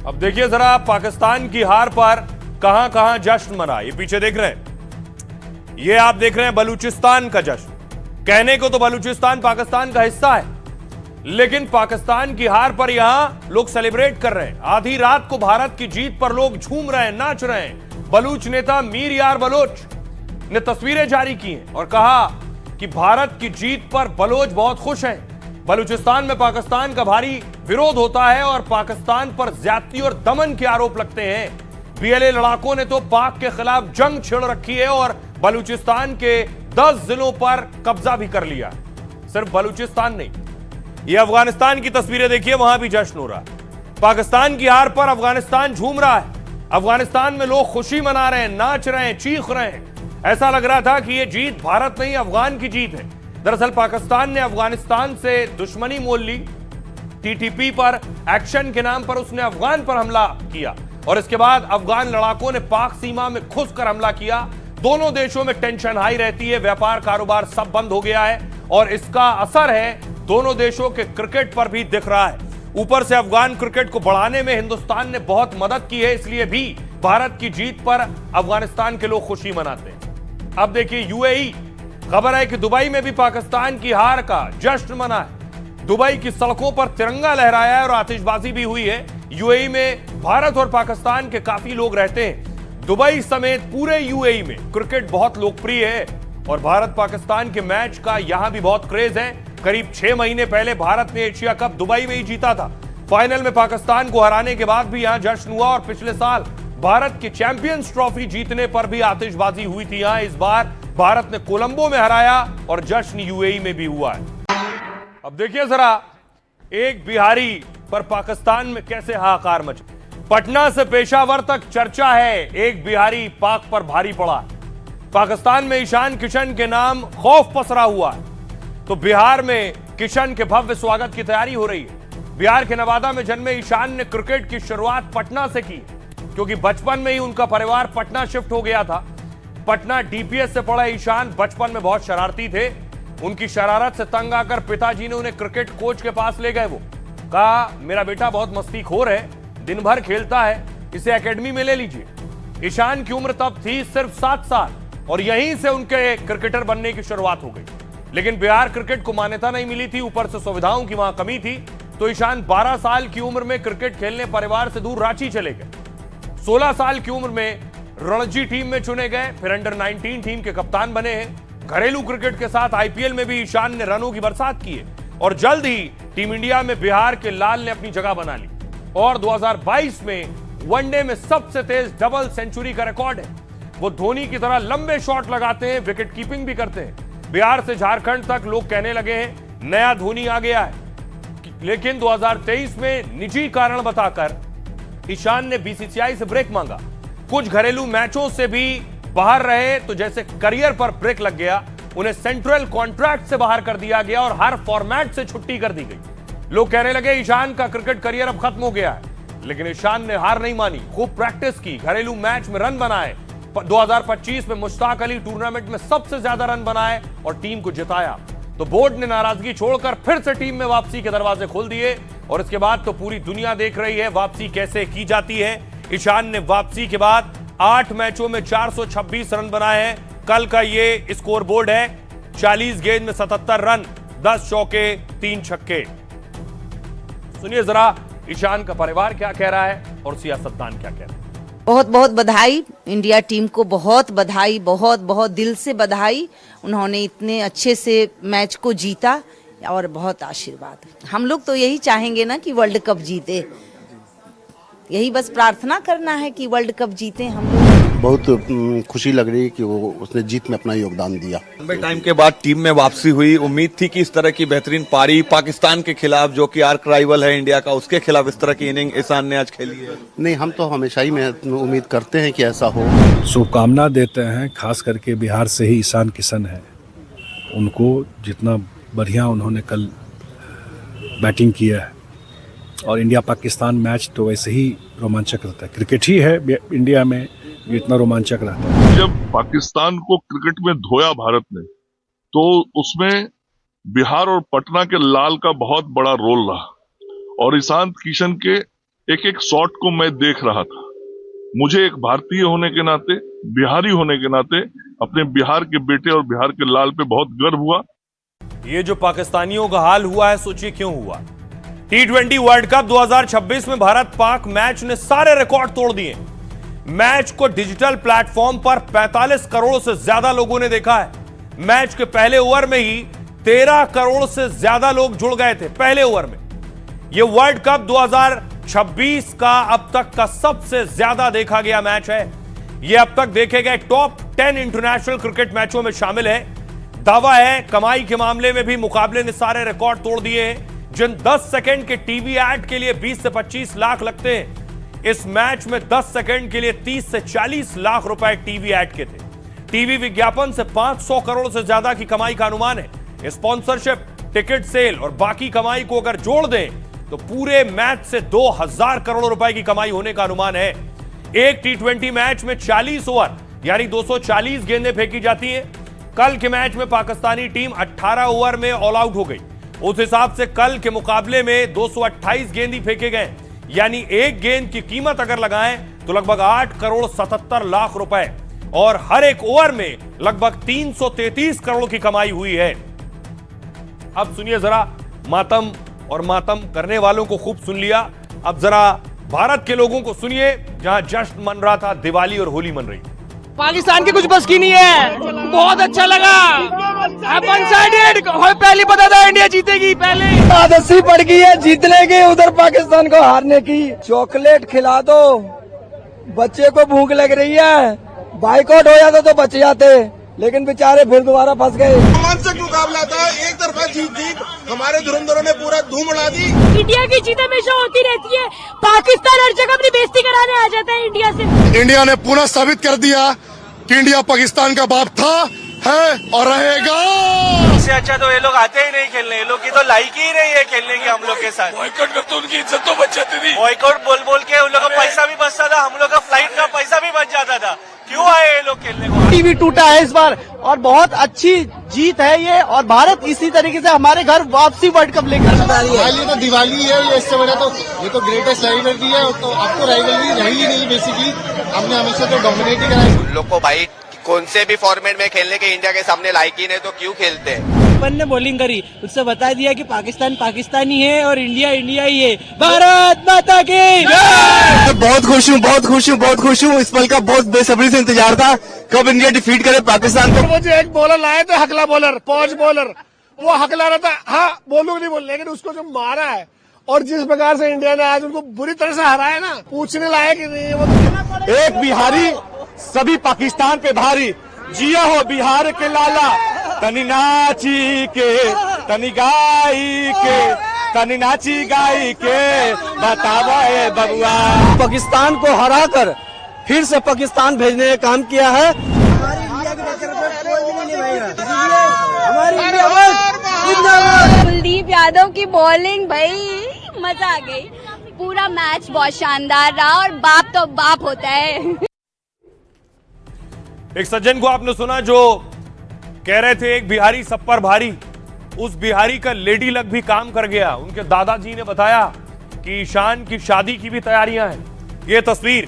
अब देखिए जरा पाकिस्तान की हार पर कहां कहां जश्न मना। ये पीछे देख रहे हैं, ये आप देख रहे हैं बलूचिस्तान का जश्न। कहने को तो बलूचिस्तान पाकिस्तान का हिस्सा है, लेकिन पाकिस्तान की हार पर यहां लोग सेलिब्रेट कर रहे हैं। आधी रात को भारत की जीत पर लोग झूम रहे हैं, नाच रहे हैं। बलूच नेता मीर यार बलोच ने तस्वीरें जारी की हैं और कहा कि भारत की जीत पर बलोच बहुत खुश हैं। बलूचिस्तान में पाकिस्तान का भारी विरोध होता है और पाकिस्तान पर ज्यादती और दमन के आरोप लगते हैं। बीएलए लड़ाकों ने तो पाक के खिलाफ जंग छिड़ रखी है और बलूचिस्तान के 10 जिलों पर कब्जा भी कर लिया। सिर्फ बलूचिस्तान नहीं, ये अफगानिस्तान की तस्वीरें देखिए, वहां भी जश्न हो रहा है। पाकिस्तान की हार पर अफगानिस्तान झूम रहा है। अफगानिस्तान में लोग खुशी मना रहे हैं, नाच रहे हैं, चीख रहे हैं। ऐसा लग रहा था कि यह जीत भारत नहीं अफगान की जीत है। दरअसल पाकिस्तान ने अफगानिस्तान से दुश्मनी मोल ली। टीटीपी पर एक्शन के नाम पर उसने अफगान पर हमला किया और इसके बाद अफगान लड़ाकों ने पाक सीमा में घुसकर हमला किया। दोनों देशों में टेंशन हाई रहती है, व्यापार कारोबार सब बंद हो गया है और इसका असर है दोनों देशों के क्रिकेट पर भी दिख रहा है। ऊपर से अफगान क्रिकेट को बढ़ाने में हिंदुस्तान ने बहुत मदद की है, इसलिए भी भारत की जीत पर अफगानिस्तान के लोग खुशी मनाते हैं। अब देखिए यूएई, खबर है कि दुबई में भी पाकिस्तान की हार का जश्न मना है। दुबई की सड़कों पर तिरंगा लहराया है और आतिशबाजी भी हुई है। यूएई में भारत और पाकिस्तान के काफी लोग रहते हैं। दुबई समेत पूरे यूएई में क्रिकेट बहुत लोकप्रिय है और भारत पाकिस्तान के मैच का यहां भी बहुत क्रेज है। करीब 6 महीने पहले भारत ने एशिया कप दुबई में ही जीता था। फाइनल में पाकिस्तान को हराने के बाद भी यहां जश्न हुआ और पिछले साल भारत की चैंपियंस ट्रॉफी जीतने पर भी आतिशबाजी हुई थी। यहां इस बार भारत ने कोलंबो में हराया और जश्न यूएई में भी हुआ है। अब देखिए जरा एक बिहारी पर पाकिस्तान में कैसे हाहाकार मचा। पटना से पेशावर तक चर्चा है, एक बिहारी पाक पर भारी पड़ा। पाकिस्तान में ईशान किशन के नाम खौफ पसरा हुआ है, तो बिहार में किशन के भव्य स्वागत की तैयारी हो रही है। बिहार के नवादा में जन्मे ईशान ने क्रिकेट की शुरुआत पटना से की, क्योंकि बचपन में ही उनका परिवार पटना शिफ्ट हो गया था। पटना डीपीएस से पढ़े ईशान बचपन में बहुत शरारती थे। उनकी शरारत से तंग आकर पिताजी ने उन्हें क्रिकेट कोच के पास ले गए। वो कहा, मेरा बेटा बहुत मस्तीखोर है, दिन भर खेलता है, इसे एकेडमी में ले लीजिए। ईशान की उम्र तब थी सिर्फ 7 साल और यहीं से उनके क्रिकेटर बनने की शुरुआत हो गई। लेकिन बिहार क्रिकेट को मान्यता नहीं मिली थी, ऊपर से सुविधाओं की वहां कमी थी, तो ईशान 12 साल की उम्र में क्रिकेट खेलने परिवार से दूर रांची चले गए। 16 साल की उम्र में रणजी टीम में चुने गए, फिर अंडर 19 टीम के कप्तान बने हैं। घरेलू क्रिकेट के साथ आईपीएल में भी ईशान ने रनों की बरसात की है और जल्द ही टीम इंडिया में बिहार के लाल ने अपनी जगह बना ली और 2022 में वनडे में सबसे तेज डबल सेंचुरी का रिकॉर्ड है। वो धोनी की तरह लंबे शॉट लगाते हैं, विकेट कीपिंग भी करते हैं। बिहार से झारखंड तक लोग कहने लगे हैं नया धोनी आ गया है, लेकिन 2023 में निजी कारण बताकर ईशान ने बीसीसीआई से ब्रेक मांगा। कुछ घरेलू मैचों से भी बाहर रहे, तो जैसे करियर पर ब्रेक लग गया, उन्हें सेंट्रल कॉन्ट्रैक्ट से बाहर कर दिया गया और हर फॉर्मेट से छुट्टी कर दी गई। लोग कहने लगे ईशान का क्रिकेट करियर अब खत्म हो गया है, लेकिन ईशान ने हार नहीं मानी, खूब प्रैक्टिस की, घरेलू मैच में रन बनाए। 2025 में मुश्ताक अली टूर्नामेंट में सबसे ज्यादा रन बनाए और टीम को जिताया। तो बोर्ड ने नाराजगी छोड़कर फिर से टीम में वापसी के दरवाजे खोल दिए और इसके बाद तो पूरी दुनिया देख रही है वापसी कैसे की जाती है। ईशान ने वापसी के बाद 8 मैचों में 426 रन बनाए हैं। कल का ये स्कोर बोर्ड है, 40 गेंद में 77 रन, 10 चौके, 3 छक्के। सुनिए जरा ईशान का परिवार क्या कह रहा है और सियासतदान क्या कह रहा है। बहुत बहुत बधाई इंडिया टीम को, बहुत बधाई, बहुत बहुत दिल से बधाई। उन्होंने इतने अच्छे से मैच को जीता और बहुत आशीर्वाद। हम लोग तो यही चाहेंगे ना कि वर्ल्ड कप जीते, यही बस प्रार्थना करना है कि वर्ल्ड कप जीते हम लोग। बहुत खुशी लग रही है कि वो उसने जीत में अपना योगदान दिया। लंबे टाइम के बाद टीम में वापसी हुई, उम्मीद थी कि इस तरह की बेहतरीन पारी पाकिस्तान के खिलाफ, जो कि आर्क राइवल है इंडिया का, उसके खिलाफ इस तरह की इनिंग ईशान ने आज खेली है। नहीं, हम तो हमेशा ही उम्मीद करते हैं कि ऐसा हो। शुभकामना देते हैं, खास करके बिहार से ही ईशान किशन है, उनको जितना बढ़िया उन्होंने कल बैटिंग किया है और इंडिया पाकिस्तान मैच तो वैसे ही रोमांचक रहता है। क्रिकेट ही है इंडिया में जो इतना रोमांचक रहता है। जब पाकिस्तान को क्रिकेट में धोया भारत ने, तो उसमें बिहार और पटना के लाल का बहुत बड़ा रोल रहा और ईशान किशन के एक एक शॉट को मैं देख रहा था। मुझे एक भारतीय होने के नाते, बिहारी होने के नाते अपने बिहार के बेटे और बिहार के लाल पे बहुत गर्व हुआ। ये जो पाकिस्तानियों का हाल हुआ है, सोचिए क्यों हुआ। T20 वर्ल्ड कप 2026 में भारत पाक मैच ने सारे रिकॉर्ड तोड़ दिए। मैच को डिजिटल प्लेटफॉर्म पर 45 करोड़ से ज्यादा लोगों ने देखा है। मैच के पहले ओवर में ही 13 करोड़ से ज्यादा लोग जुड़ गए थे पहले ओवर में। यह वर्ल्ड कप 2026 का अब तक का सबसे ज्यादा देखा गया मैच है। यह अब तक देखे गए टॉप 10 इंटरनेशनल क्रिकेट मैचों में शामिल है। दावा है कमाई के मामले में भी मुकाबले ने सारे रिकॉर्ड तोड़ दिए हैं। जिन 10 सेकंड के टीवी ऐड के लिए 20 से 25 लाख लगते हैं, इस मैच में 10 सेकंड के लिए 30 से 40 लाख रुपए टीवी ऐड के थे। टीवी विज्ञापन से 500 करोड़ से ज्यादा की कमाई का अनुमान है। स्पॉन्सरशिप, टिकट सेल और बाकी कमाई को अगर जोड़ दें तो पूरे मैच से 2000 करोड़ रुपए की कमाई होने का अनुमान है। एक T20 मैच में 40 ओवर यानी 240 गेंदें फेंकी जाती हैं। कल के मैच में पाकिस्तानी टीम 18 ओवर में ऑल आउट हो गई। उस हिसाब से कल के मुकाबले में 228 गेंद ही फेंके गए, यानी एक गेंद की कीमत अगर लगाएं तो लगभग 8 करोड़ 77 लाख रुपए और हर एक ओवर में लगभग 333 करोड़ की कमाई हुई है। अब सुनिए जरा, मातम और मातम करने वालों को खूब सुन लिया। अब जरा भारत के लोगों को सुनिए, जहां जश्न मन रहा था, दिवाली और होली मन रही। पाकिस्तान की कुछ बस की नहीं है। बहुत अच्छा लगा। वन साइडेड पहले पता था इंडिया जीतेगी, पहले आदत सी पड़ गई है जीतने की, उधर पाकिस्तान को हारने की। चॉकलेट खिला दो, बच्चे को भूख लग रही है। बाइकआउट हो जाता तो बच जाते, लेकिन बेचारे फिर दोबारा फंस गए। रोमांचक मुकाबला था, एक तरफा जीत हमारे धुरंधरों ने पूरा धूम उड़ा दी। इंडिया की जीत हमेशा होती रहती है, पाकिस्तान हर जगह अपनी बेइज्जती कराने आ जाता है इंडिया से। इंडिया ने पुनः साबित कर दिया कि इंडिया पाकिस्तान का बाप था, है और रहेगा। इससे अच्छा तो ये लोग आते ही नहीं खेलने, ये लोग की तो लाइक ही नहीं है खेलने की हम लोग के साथ। बॉयकॉट कर तो उनकी इज्जत तो बच जाती थी। बॉयकॉट बोल बोल के उन लोग का पैसा भी बचता था, हम लोग का फ्लाइट का पैसा भी बच जाता था। क्यों आए ये लोग खेलने को? टीवी टूटा है इस बार और बहुत अच्छी जीत है ये, और भारत इसी तरीके से हमारे घर वापसी वर्ल्ड कप लेकर आ रही है। ये तो दिवाली है, ये इससे बड़ा तो ये तो ग्रेटेस्ट राइवलरी है। तो अब तो राइवलरी रही ही नहीं, बेसिकली हमने हमेशा तो डोमिनेट ही कराई। उन लोग को भाई कौन से भी फॉर्मेट में खेलने के इंडिया के सामने लायक ही नहीं, तो क्यों खेलते हैं? अपन ने बॉलिंग करी, उससे बता दिया कि पाकिस्तान पाकिस्तानी है और इंडिया इंडिया ही है। भारत माता की जय। बहुत खुश हूँ, बहुत खुश हूँ, बहुत खुश हूँ। इस पल का बहुत बेसब्री से इंतजार था, कब इंडिया डिफीट करे पाकिस्तान को। मुझे एक बॉलर लाए थे, हकला बॉलर, पॉज बॉलर, वो हकला रहा था। हाँ बोलूँ नहीं बोल, लेकिन उसको जो मारा है और जिस प्रकार से इंडिया ने आज उनको बुरी तरह से हराया ना, पूछने लायक ही नहीं है वो। एक बिहारी सभी पाकिस्तान पे भारी, जिया हो बिहार के लाला, तनी नाची के तनी गाई के, तनी नाची गाई के बतावा ए बबुआ। पाकिस्तान को हराकर फिर से पाकिस्तान भेजने का काम किया है। हमारी इंडिया की कुलदीप यादव की बॉलिंग भाई मजा आ गई। पूरा मैच बहुत शानदार रहा और बाप तो बाप होता है। एक सज्जन को आपने सुना जो कह रहे थे एक बिहारी सब पर भारी। उस बिहारी का लेडी लक भी काम कर गया। उनके दादाजी ने बताया कि ईशान की शादी की भी तैयारियां हैं। ये तस्वीर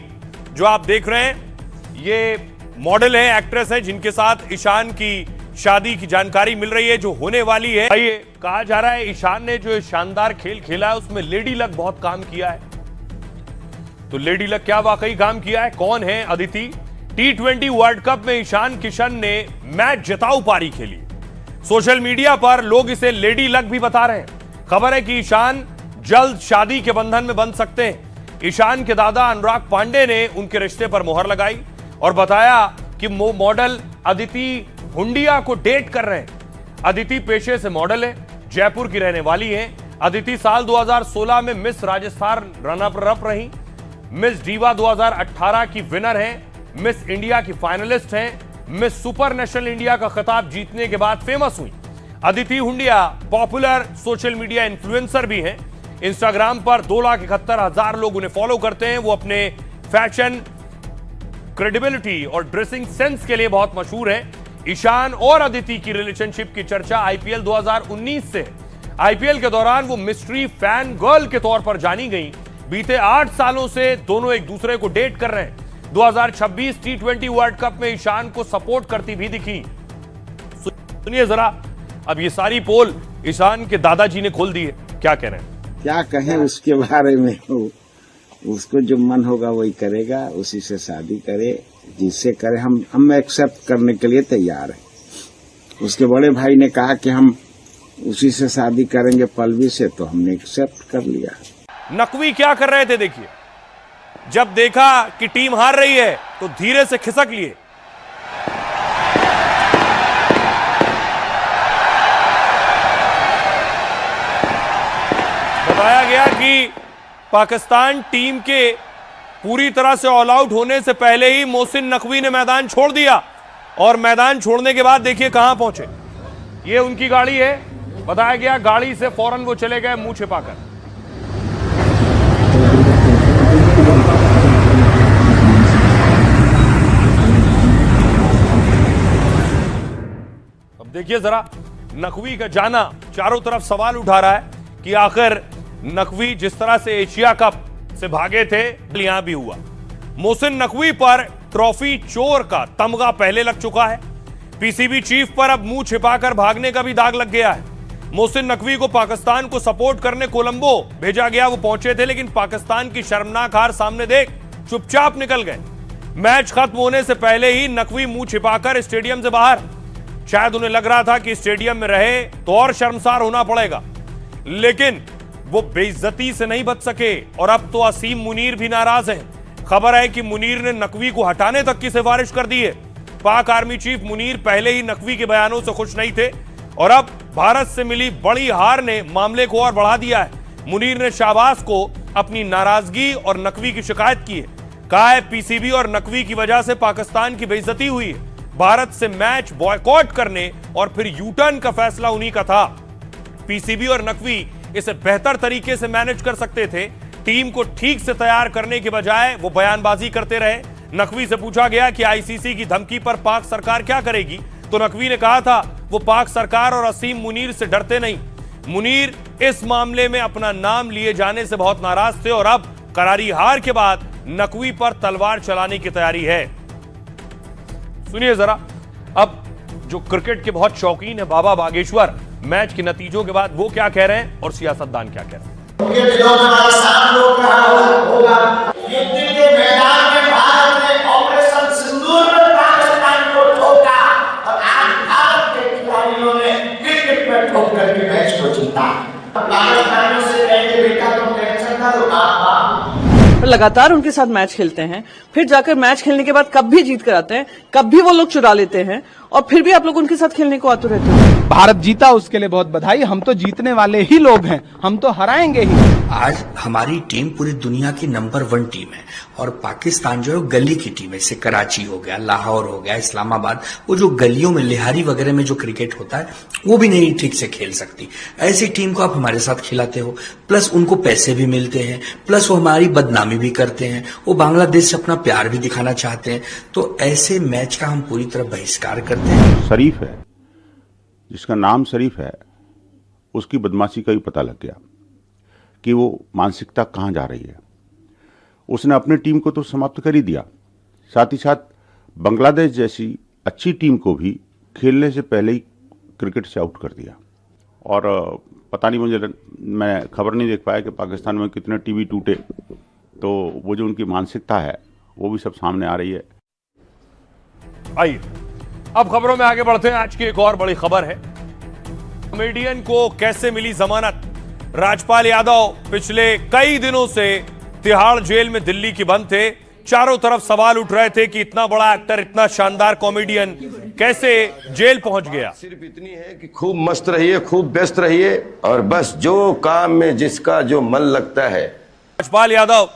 जो आप देख रहे हैं, ये मॉडल है, एक्ट्रेस है, जिनके साथ ईशान की शादी की जानकारी मिल रही है जो होने वाली है। ये कहा जा रहा है ईशान ने जो शानदार खेल खेला है उसमें लेडी लक बहुत काम किया है। तो लेडी लक क्या वाकई काम किया है? कौन है अदिति? T20 वर्ल्ड कप में ईशान किशन ने मैच जिताऊ पारी खेली। सोशल मीडिया पर लोग इसे लेडी लक भी बता रहे हैं। खबर है कि ईशान जल्द शादी के बंधन में बंध सकते हैं। ईशान के दादा अनुराग पांडे ने उनके रिश्ते पर मोहर लगाई और बताया कि वो मॉडल अदिति हुंडिया को डेट कर रहे हैं। अदिति पेशे से मॉडल है, जयपुर की रहने वाली है। अदिति साल 2016 में मिस राजस्थान रनर अप रही, मिस डीवा 2018 की विनर हैं, मिस इंडिया की फाइनलिस्ट हैं, मिस सुपर नेशनल इंडिया का खिताब जीतने के बाद फेमस हुई। Aditi Hundia popular social media influencer भी हैं। इंस्टाग्राम पर 2,71,000 लोग उन्हें फॉलो करते हैं। वो अपने फैशन, क्रेडिबिलिटी और ड्रेसिंग सेंस के लिए बहुत मशहूर है। ईशान और अदिति की रिलेशनशिप की चर्चा आईपीएल 2019 से है। आईपीएल के दौरान वो मिस्ट्री फैन गर्ल के तौर पर जानी गई। बीते 8 सालों से दोनों एक दूसरे को डेट कर रहे हैं। 2026 T20 वर्ल्ड कप में ईशान को सपोर्ट करती भी दिखी। सुनिए जरा, अब ये सारी पोल ईशान के दादाजी ने खोल दी है। क्या कह रहे हैं? क्या कहें उसके बारे में, उसको जो मन होगा वही करेगा, उसी से शादी करे, जिससे करे हम एक्सेप्ट करने के लिए तैयार हैं। उसके बड़े भाई ने कहा कि हम उसी से शादी करेंगे पल्लवी से, तो हमने एक्सेप्ट कर लिया। नकवी क्या कर रहे थे देखिए, जब देखा कि टीम हार रही है तो धीरे से खिसक लिए। बताया गया कि पाकिस्तान टीम के पूरी तरह से ऑल आउट होने से पहले ही मोहसिन नकवी ने मैदान छोड़ दिया, और मैदान छोड़ने के बाद देखिए कहां पहुंचे। ये उनकी गाड़ी है, बताया गया गाड़ी से फौरन वो चले गए मुंह छिपाकर। अब देखिए जरा, नकवी का जाना चारों तरफ सवाल उठा रहा है कि आखिर नकवी जिस तरह से एशिया कप से भागे थे यहां भी हुआ। मोहसिन नकवी पर ट्रॉफी चोर का तमगा पहले लग चुका है। पीसीबी चीफ पर अब मुंह छिपाकर भागने का भी दाग लग गया है। मोहसिन नकवी को पाकिस्तान को सपोर्ट करने कोलंबो भेजा गया, वो पहुंचे थे, लेकिन पाकिस्तान की शर्मनाक हार सामने देख चुपचाप निकल गए। मैच खत्म होने से पहले ही नकवी मुंह छिपाकर स्टेडियम से बाहर। शायद उन्हें लग रहा था कि स्टेडियम में रहे तो और शर्मसार होना पड़ेगा, लेकिन वो बेइज्जती से नहीं बच सके। और अब तो असीम मुनीर भी नाराज हैं। खबर है कि मुनीर ने नकवी को हटाने तक की सिफारिश कर दी है। पाक आर्मी चीफ मुनीर पहले ही नकवी के बयानों से खुश नहीं थे, और अब भारत से मिली बड़ी हार ने मामले को और बढ़ा दिया है। मुनीर ने शाहबाज को अपनी नाराजगी और नकवी की शिकायत की है। कहा है पीसीबी और नकवी की वजह से पाकिस्तान की बेइज्जती हुई है। भारत से मैच बॉयकॉट करने और फिर यू टर्न का फैसला उन्हीं का था। पीसीबी और नकवी इसे बेहतर तरीके से मैनेज कर सकते थे। टीम को ठीक से तैयार करने के बजाय वो बयानबाजी करते रहे। नकवी से पूछा गया कि आईसीसी की धमकी पर पाक सरकार क्या करेगी, तो नकवी ने कहा था वो पाक सरकार और असीम मुनीर से डरते नहीं। मुनीर इस मामले में अपना नाम लिए जाने से बहुत नाराज थे, और अब करारी हार के बाद नकवी पर तलवार चलाने की तैयारी है। सुनिए जरा, अब जो क्रिकेट के बहुत शौकीन है बाबा बागेश्वर, मैच के नतीजों के बाद वो क्या कह रहे हैं और सियासतदान क्या कह रहे हैं। उनके दिलों में हमारा साथ लोग रहा होगा। युद्ध के मैदान में भारत ने ऑपरेशन सिंदूर में पाकिस्तान को ठोका, और आज भारत के खिलाड़ियों ने क्रिकेट में ठोक करके मैच को जीता। पाकिस्तानियों से कहेंगे बेटा तुम टेंशन ना लो, लगातार उनके साथ मैच खेलते हैं, फिर जाकर मैच खेलने के बाद कब भी जीत कर आते हैं, कब भी वो लोग चुरा लेते हैं, और फिर भी आप लोग उनके साथ खेलने को आतुर रहते हैं। भारत जीता उसके लिए बहुत बधाई। हम तो जीतने वाले ही लोग हैं, हम तो हराएंगे ही। आज हमारी टीम पूरी दुनिया की नंबर 1 टीम है, और पाकिस्तान जो है गली की टीम है। जैसे कराची हो गया, लाहौर हो गया, इस्लामाबाद, वो जो गलियों में लिहारी वगैरह में जो क्रिकेट होता है वो भी नहीं ठीक से खेल सकती। ऐसी टीम को आप हमारे साथ खिलाते हो, प्लस उनको पैसे भी मिलते हैं, प्लस वो हमारी बदनामी भी करते हैं, वो बांग्लादेश से अपना प्यार भी दिखाना चाहते हैं। तो ऐसे मैच का हम पूरी तरह बहिष्कार करते हैं। शरीफ है, जिसका नाम शरीफ है, उसकी बदमाशी का भी पता लग गया कि वो मानसिकता कहाँ जा रही है। उसने अपनी टीम को तो समाप्त कर ही दिया, साथ ही साथ बांग्लादेश जैसी अच्छी टीम को भी खेलने से पहले ही क्रिकेट से आउट कर दिया। और पता नहीं, मैं खबर नहीं देख पाया कि पाकिस्तान में कितने टीवी टूटे, तो वो जो उनकी मानसिकता है वो भी सब सामने आ रही है। आइए अब खबरों में आगे बढ़ते हैं। आज की एक और बड़ी खबर है, कॉमेडियन को कैसे मिली जमानत। राजपाल यादव पिछले कई दिनों से तिहाड़ जेल में दिल्ली की बंद थे। चारों तरफ सवाल उठ रहे थे कि इतना बड़ा एक्टर, इतना शानदार कॉमेडियन कैसे जेल पहुंच गया। सिर्फ इतनी है कि खूब मस्त रहिए, खूब व्यस्त रहिए, और बस जो काम में जिसका जो मन लगता है। राजपाल यादव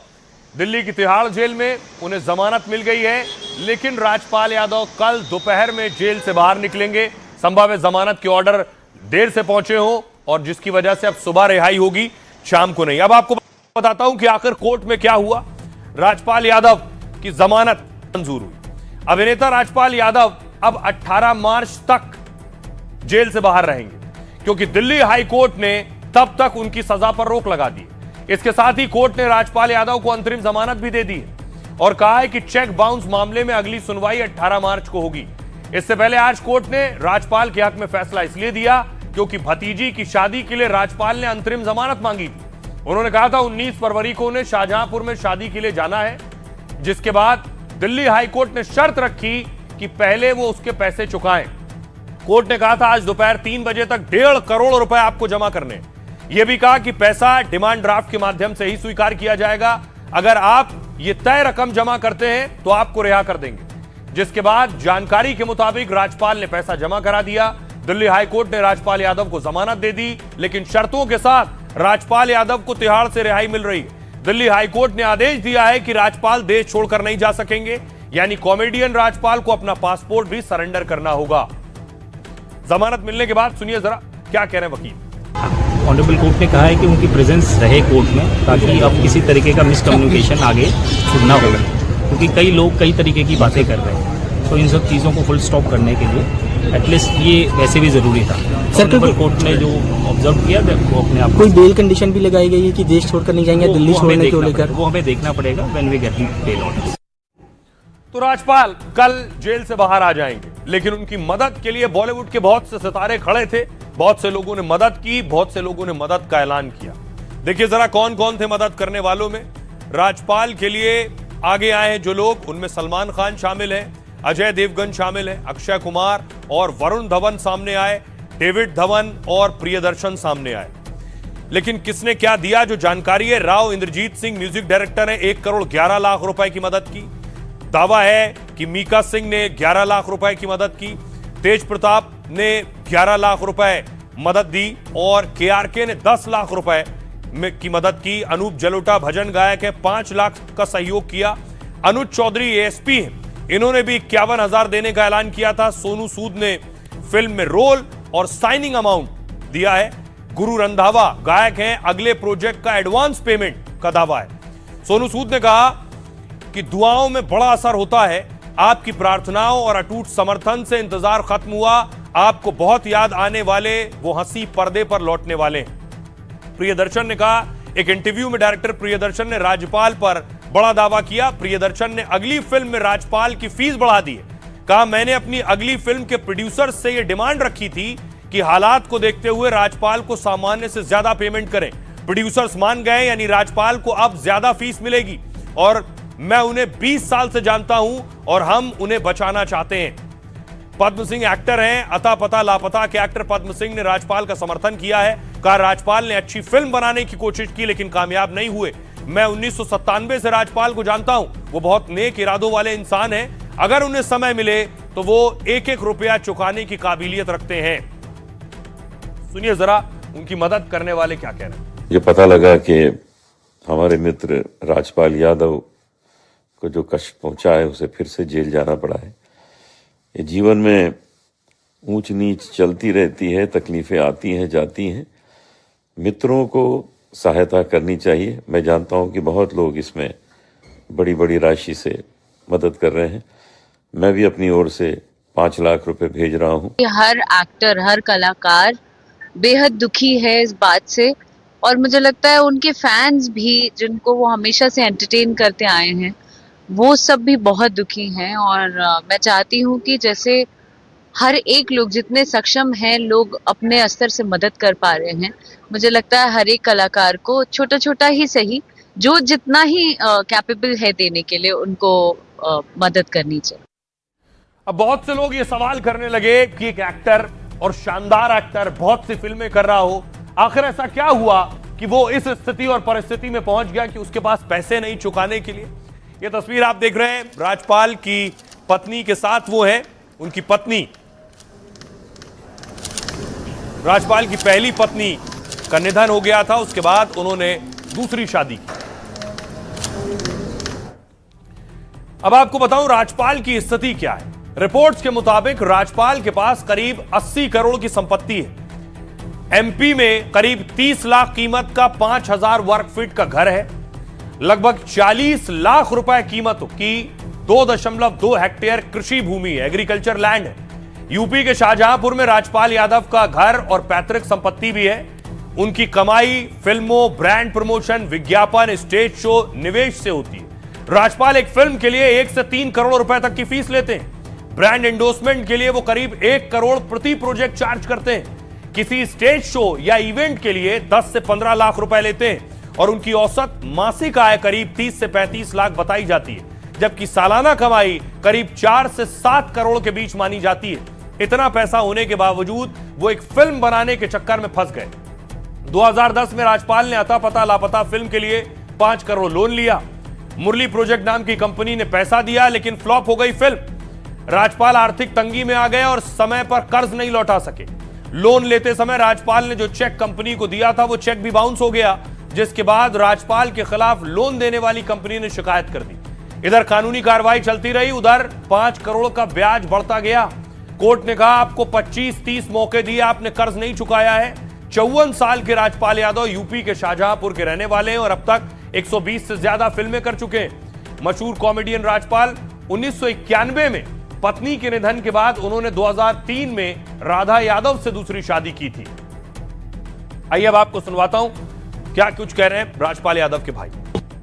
दिल्ली की तिहाड़ जेल में, उन्हें जमानत मिल गई है, लेकिन राजपाल यादव कल दोपहर में जेल से बाहर निकलेंगे। संभव है जमानत के ऑर्डर देर से पहुंचे हो, और जिसकी वजह से अब सुबह रिहाई होगी, शाम को नहीं। अब आपको बताता हूं कि आखिर कोर्ट में क्या हुआ। राजपाल यादव की जमानत मंजूर हुई। अभिनेता राजपाल यादव अब 18 मार्च तक जेल से बाहर रहेंगे, क्योंकि दिल्ली हाई कोर्ट ने तब तक उनकी सजा पर रोक लगा दी। इसके साथ ही कोर्ट ने राजपाल यादव को अंतरिम जमानत भी दे दी है और कहा है कि चेक बाउंस मामले में अगली सुनवाई 18 मार्च को होगी। इससे पहले आज कोर्ट ने राजपाल के हक में फैसला इसलिए दिया क्योंकि भतीजी की शादी के लिए राजपाल ने अंतरिम जमानत मांगी थी। उन्होंने कहा था 19 फरवरी को उन्हें शाहजहांपुर में शादी के लिए जाना है, जिसके बाद दिल्ली हाईकोर्ट ने शर्त रखी कि पहले वो उसके पैसे चुकाएं। कोर्ट ने कहा था आज दोपहर 3 बजे तक 1.5 करोड़ रुपए आपको जमा करने। यह भी कहा कि पैसा डिमांड ड्राफ्ट के माध्यम से ही स्वीकार किया जाएगा। अगर आप ये तय रकम जमा करते हैं तो आपको रिहा कर देंगे। जिसके बाद जानकारी के मुताबिक राजपाल ने पैसा जमा करा दिया। दिल्ली हाईकोर्ट ने राजपाल यादव को जमानत दे दी, लेकिन शर्तों के साथ राजपाल यादव को तिहाड़ से रिहाई मिल रही है। दिल्ली हाईकोर्ट ने आदेश दिया है कि राजपाल देश छोड़कर नहीं जा सकेंगे, यानी कॉमेडियन राजपाल को अपना पासपोर्ट भी सरेंडर करना होगा। जमानत मिलने के बाद सुनिए जरा क्या कह रहे हैं वकील। ऑनरेबल कोर्ट ने कहा है कि उनकी प्रेजेंस रहे कोर्ट में, ताकि अब किसी तरीके का मिसकम्युनिकेशन आगे ना हो, क्योंकि कई लोग कई तरीके की बातें कर रहे हैं। तो इन सब चीज़ों को फुल स्टॉप करने के लिए एटलीस्ट ये वैसे भी ज़रूरी था। ऑनरेबल कोर्ट ने जो ऑब्जर्व किया वो अपने आप। कोई बेल कंडीशन भी लगाई गई है कि देश छोड़कर नहीं जाएंगे, दिल्ली छोड़ने को लेकर? वो हमें देखना पड़ेगा when we get bail order. तो राजपाल कल जेल से बाहर आ जाएंगे, लेकिन उनकी मदद के लिए बॉलीवुड के बहुत से सितारे खड़े थे। बहुत से लोगों ने मदद की, बहुत से लोगों ने मदद का ऐलान किया। देखिए जरा कौन कौन थे मदद करने वालों में। राजपाल के लिए आगे आए हैं जो लोग, उनमें सलमान खान शामिल हैं, अजय देवगन शामिल है, अक्षय कुमार और वरुण धवन सामने आए, डेविड धवन और प्रियदर्शन सामने आए। लेकिन किसने क्या दिया जो जानकारी है, राव इंद्रजीत सिंह म्यूजिक डायरेक्टर ने 1 करोड़ 11 लाख रुपए की मदद की। दावा है कि मीका सिंह ने 11 लाख रुपए की मदद की, तेज प्रताप ने 11 लाख रुपए मदद दी और केआरके ने 10 लाख रुपए की मदद की। अनूप जलोटा भजन गायक है, 5 लाख का सहयोग किया। अनुज चौधरी एएसपी हैं, इन्होंने भी 51,000 देने का ऐलान किया था। सोनू सूद ने फिल्म में रोल और साइनिंग अमाउंट दिया है। गुरु रंधावा गायक हैं, अगले प्रोजेक्ट का एडवांस पेमेंट का दावा है। सोनू सूद ने कहा कि दुआओं में बड़ा असर होता है, आपकी प्रार्थनाओं और अटूट समर्थन से इंतजार खत्म हुआ, आपको बहुत याद आने वाले वो हंसी पर्दे पर लौटने वाले हैं। प्रियदर्शन ने कहा, एक इंटरव्यू में डायरेक्टर प्रियदर्शन ने राज्यपाल पर बड़ा दावा किया। प्रियदर्शन ने अगली फिल्म में राज्यपाल की फीस बढ़ा दी है। कहा, मैंने अपनी अगली फिल्म के प्रोड्यूसर्स से यह डिमांड रखी थी कि हालात को देखते हुए राज्यपाल को सामान्य से ज्यादा पेमेंट करें। प्रोड्यूसर्स मान गए, यानी राज्यपाल को अब ज्यादा फीस मिलेगी और मैं उन्हें 20 साल से जानता हूं और हम उन्हें बचाना चाहते हैं। पद्म सिंह एक्टर हैं, अता पता लापता के एक्टर पद्म सिंह ने राज्यपाल का समर्थन किया है। कहा, राज्यपाल ने अच्छी फिल्म बनाने की कोशिश की लेकिन कामयाब नहीं हुए। मैं 1997 से राज्यपाल को जानता हूं, वो बहुत नेक इरादों वाले इंसान हैं। अगर उन्हें समय मिले तो वो 1-1 रुपया चुकाने की काबिलियत रखते हैं। सुनिए जरा उनकी मदद करने वाले क्या कह रहे हैं। ये पता लगा कि हमारे मित्र राजपाल यादव को जो कष्ट पहुंचा है उसे फिर से जेल जाना पड़ा है। ये जीवन में ऊंच नीच चलती रहती है, तकलीफें आती हैं जाती हैं, मित्रों को सहायता करनी चाहिए। मैं जानता हूं कि बहुत लोग इसमें बड़ी बड़ी राशि से मदद कर रहे हैं। मैं भी अपनी ओर से 5 लाख रुपए भेज रहा हूं। हर एक्टर, हर कलाकार बेहद दुखी है इस बात से, और मुझे लगता है उनके फैंस भी, जिनको वो हमेशा से एंटरटेन करते आए हैं, वो सब भी बहुत दुखी हैं। और मैं चाहती हूँ कि जैसे हर एक लोग जितने सक्षम हैं, लोग अपने स्तर से मदद कर पा रहे हैं, मुझे लगता है हर एक कलाकार को छोटा छोटा ही सही, जो जितना ही कैपेबल है देने के लिए, उनको मदद करनी चाहिए। अब बहुत से लोग ये सवाल करने लगे कि एक एक्टर और शानदार एक्टर बहुत सी फिल्में कर रहा हो, आखिर ऐसा क्या हुआ कि वो इस स्थिति और परिस्थिति में पहुंच गया कि उसके पास पैसे नहीं चुकाने के लिए। ये तस्वीर आप देख रहे हैं राज्यपाल की पत्नी के साथ, वो है उनकी पत्नी, राज्यपाल की पहली पत्नी का निधन हो गया था, उसके बाद उन्होंने दूसरी शादी की। अब आपको बताऊं राज्यपाल की स्थिति क्या है। रिपोर्ट्स के मुताबिक राज्यपाल के पास करीब 80 करोड़ की संपत्ति है। एमपी में करीब 30 लाख कीमत का 5000 वर्ग फीट का घर है। लगभग 40 लाख रुपए कीमत की 2.2 हेक्टेयर कृषि भूमि है, एग्रीकल्चर लैंड है। यूपी के शाहजहांपुर में राज्यपाल यादव का घर और पैतृक संपत्ति भी है। उनकी कमाई फिल्मों, ब्रांड प्रमोशन, विज्ञापन, स्टेज शो, निवेश से होती है। राजपाल एक फिल्म के लिए 1 से 3 करोड़ रुपए तक की फीस लेते हैं। ब्रांड एंडोर्समेंट के लिए वो करीब 1 करोड़ प्रति प्रोजेक्ट चार्ज करते हैं। किसी स्टेज शो या इवेंट के लिए 10 से 15 लाख रुपए लेते हैं और उनकी औसत मासिक आय करीब 30 से 35 लाख बताई जाती है, जबकि सालाना कमाई करीब 4 से 7 करोड़ के बीच मानी जाती है। इतना पैसा होने के बावजूद वो एक फिल्म बनाने के चक्कर में फंस गए। 2010 में राजपाल ने अता पता लापता फिल्म के लिए 5 करोड़ लोन लिया। मुरली प्रोजेक्ट नाम की कंपनी ने पैसा दिया, लेकिन फ्लॉप हो गई फिल्म। राजपाल आर्थिक तंगी में आ गए और समय पर कर्ज नहीं लौटा सके। लोन लेते समय राजपाल ने जो चेक कंपनी को दिया था वो चेक भी बाउंस हो गया, जिसके बाद राजपाल के खिलाफ लोन देने वाली कंपनी ने शिकायत कर दी। इधर कानूनी कार्रवाई चलती रही, उधर 5 करोड़ का ब्याज बढ़ता गया। कोर्ट ने कहा आपको 25-30 मौके दिए, आपने कर्ज नहीं चुकाया है। 54 साल के राजपाल यादव यूपी के शाहजहांपुर के रहने वाले हैं और अब तक 120 से ज्यादा फिल्में कर चुके हैं। मशहूर कॉमेडियन राजपाल 1991 में पत्नी के निधन के बाद उन्होंने 2003 में राधा यादव से दूसरी शादी की थी। आइए अब आपको सुनवाता हूं क्या कुछ कह रहे हैं राजपाल यादव के भाई।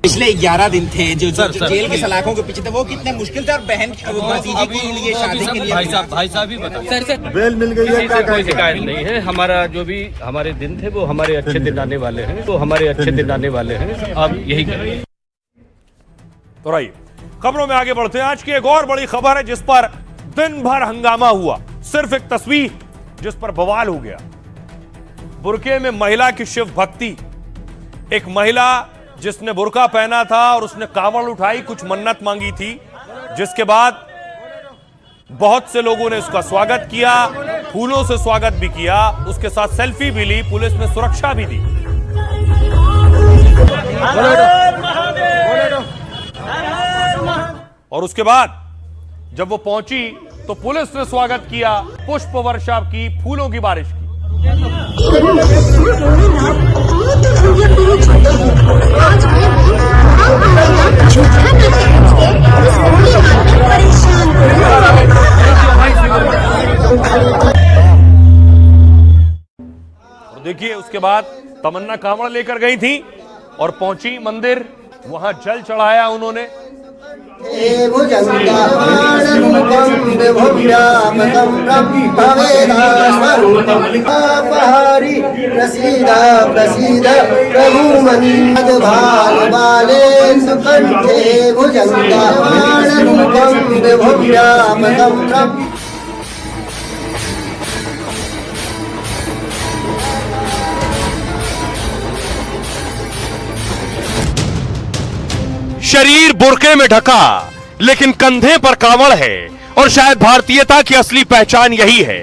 पिछले 11 दिन थे जो जेल के सलाखों के पीछे थे, वो कितने मुश्किल थे और बहन भतीजी के लिए शादी के लिए भाई साहब ही बताओ। सर बेल मिल गई है, क्या कोई शिकायत नहीं है। हमारा जो भी हमारे दिन थे वो हमारे अच्छे दिन आने वाले हैं, तो हमारे अच्छे दिन आने वाले हैं। आप यही करेंगे। तो रहिए खबरों में आगे बढ़ते हैं। आज की एक और बड़ी खबर है जिस पर दिन भर हंगामा हुआ। सिर्फ एक तस्वीर जिस पर बवाल हो गया। बुरके में महिला की शिव भक्ति। एक महिला जिसने बुर्का पहना था और उसने कांवड़ उठाई, कुछ मन्नत मांगी थी, जिसके बाद बहुत से लोगों ने उसका स्वागत किया, फूलों से स्वागत भी किया, उसके साथ सेल्फी भी ली, पुलिस ने सुरक्षा भी दी। और उसके बाद जब वो पहुंची तो पुलिस ने स्वागत किया, पुष्प वर्षा की, फूलों की बारिश की। और देखिए उसके बाद तमन्ना कांवड़ लेकर गई थी और पहुंची मंदिर, वहां जल चढ़ाया उन्होंने। शरीर बुर्के में ढका लेकिन कंधे पर कांवड़ है और शायद भारतीयता की असली पहचान यही है।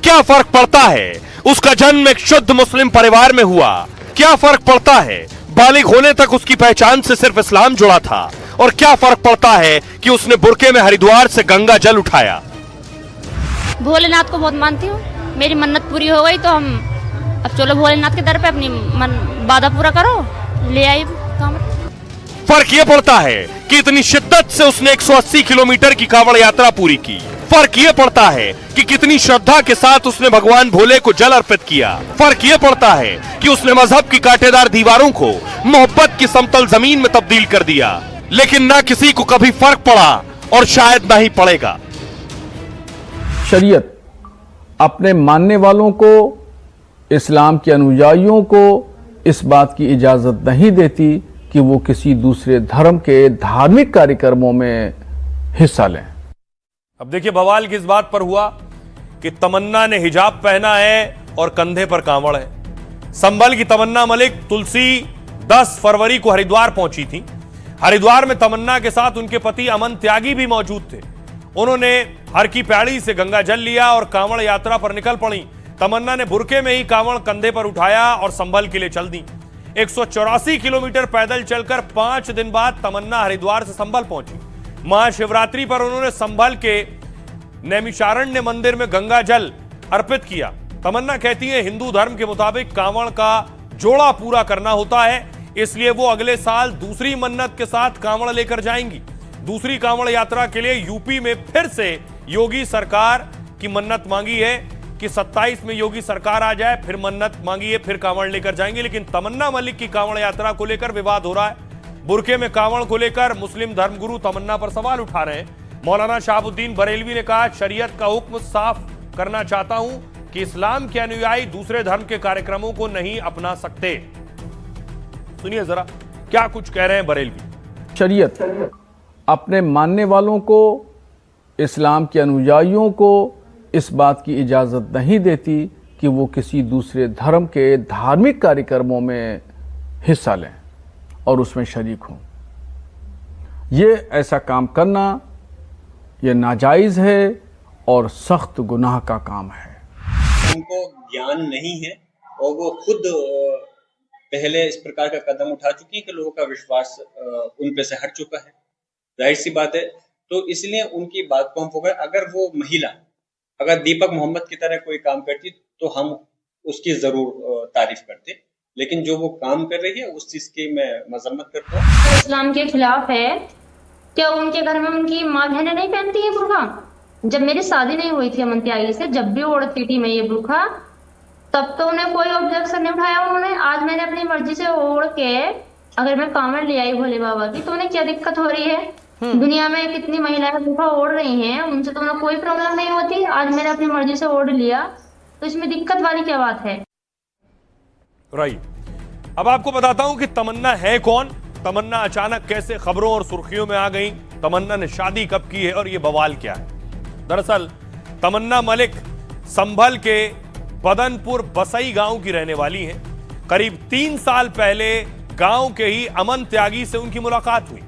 क्या फर्क पड़ता है उसका जन्म एक शुद्ध मुस्लिम परिवार में हुआ, क्या फर्क पड़ता है बालिग होने तक उसकी पहचान से सिर्फ इस्लाम जुड़ा था, और क्या फर्क पड़ता है कि उसने बुर्के में हरिद्वार से गंगा जल उठाया। भोलेनाथ को बहुत मानती हूँ, मेरी मन्नत पूरी हो गई तो हम अब चलो भोलेनाथ के दर पे अपनी वादा पूरा करो, ले आई कांवड़। फर्क यह पड़ता है कि इतनी शिद्दत से उसने 180 किलोमीटर की कांवड़ यात्रा पूरी की। फर्क यह पड़ता है कि कितनी श्रद्धा के साथ उसने भगवान भोले को जल अर्पित किया। फर्क यह पड़ता है कि उसने मजहब की कांटेदार दीवारों को मोहब्बत की समतल जमीन में तब्दील कर दिया। लेकिन ना किसी को कभी फर्क पड़ा और शायद ना ही पड़ेगा। शरीयत अपने मानने वालों को, इस्लाम के अनुयायियों को इस बात की इजाजत नहीं देती कि वो किसी दूसरे धर्म के धार्मिक कार्यक्रमों में हिस्सा लें। अब देखिए बवाल किस बात पर हुआ कि तमन्ना ने हिजाब पहना है और कंधे पर कांवड़ है। संभल की तमन्ना मलिक तुलसी 10 फरवरी को हरिद्वार पहुंची थी। हरिद्वार में तमन्ना के साथ उनके पति अमन त्यागी भी मौजूद थे। उन्होंने हर की पैड़ी से गंगा जल लिया और कांवड़ यात्रा पर निकल पड़ी। तमन्ना ने बुर्के में ही कांवड़ कंधे पर उठाया और संभल के लिए चल दी। 184 किलोमीटर पैदल चलकर 5 दिन बाद तमन्ना हरिद्वार से संभल पहुंची। महाशिवरात्रि पर उन्होंने संभल के नैमिषारण्य मंदिर में गंगा जल अर्पित किया। तमन्ना कहती है हिंदू धर्म के मुताबिक कांवड़ का जोड़ा पूरा करना होता है, इसलिए वो अगले साल दूसरी मन्नत के साथ कांवड़ लेकर जाएंगी। दूसरी कांवड़ यात्रा के लिए यूपी में फिर से योगी सरकार की मन्नत मांगी है। कि 27 में योगी सरकार आ जाए, फिर मन्नत मांगी है, फिर कांवड़ लेकर जाएंगे। लेकिन तमन्ना मलिक की कांवड़ यात्रा को लेकर विवाद हो रहा है। बुरके में कांवड़ को लेकर मुस्लिम धर्मगुरु तमन्ना पर सवाल उठा रहे हैं। मौलाना शहाबुद्दीन बरेलवी ने कहा, शरीयत का हुक्म साफ करना चाहता हूं कि इस्लाम के अनुयायी दूसरे धर्म के कार्यक्रमों को नहीं अपना सकते। सुनिए जरा क्या कुछ कह रहे हैं बरेलवी। शरीयत अपने मानने वालों को, इस्लाम के अनुयायियों को इस बात की इजाज़त नहीं देती कि वो किसी दूसरे धर्म के धार्मिक कार्यक्रमों में हिस्सा लें और उसमें शरीक हों। ये ऐसा काम करना ये नाजायज़ है और सख्त गुनाह का काम है। उनको ज्ञान नहीं है और वो खुद पहले इस प्रकार का कदम उठा चुकी है कि लोगों का विश्वास उन पे से हट चुका है, जाहिर सी बात है। तो इसलिए उनकी बात को हम पकड़, अगर वो महिला अगर दीपक मोहम्मद की तरह कोई काम करती तो हम उसकी जरूर तारीफ करते, लेकिन जो वो काम कर रही है उस चीज की मैं मजम्मत करता हूँ। इस्लाम के खिलाफ है। क्या उनके घर में उनकी माँ बहनें नहीं पहनती है बुर्का? जब मेरी शादी नहीं हुई थी अमन त्यागी से, जब भी ओढ़ती थी मैं ये बुर्का, तब तो उन्हें कोई ऑब्जेक्शन नहीं उठाया उन्होंने। आज मैंने अपनी मर्जी से ओढ़ के अगर मैं कांवड़ ले आई भोले बाबा की, तो उन्हें क्या दिक्कत हो रही है? दुनिया में कितनी महिलाएं बुर्का ओढ़ रही हैं, उनसे तो उन्हें कोई प्रॉब्लम नहीं होती। आज मैंने अपनी मर्जी से ओढ़ लिया, तो इसमें दिक्कत वाली क्या बात है? राइट। अब आपको बताता हूं कि तमन्ना है कौन। तमन्ना अचानक कैसे खबरों और सुर्खियों में आ गई, तमन्ना ने शादी कब की है और ये बवाल क्या है। दरअसल तमन्ना मलिक संभल के बदनपुर बसई गांव की रहने वाली हैं। करीब 3 साल पहले गांव के ही अमन त्यागी से उनकी मुलाकात हुई।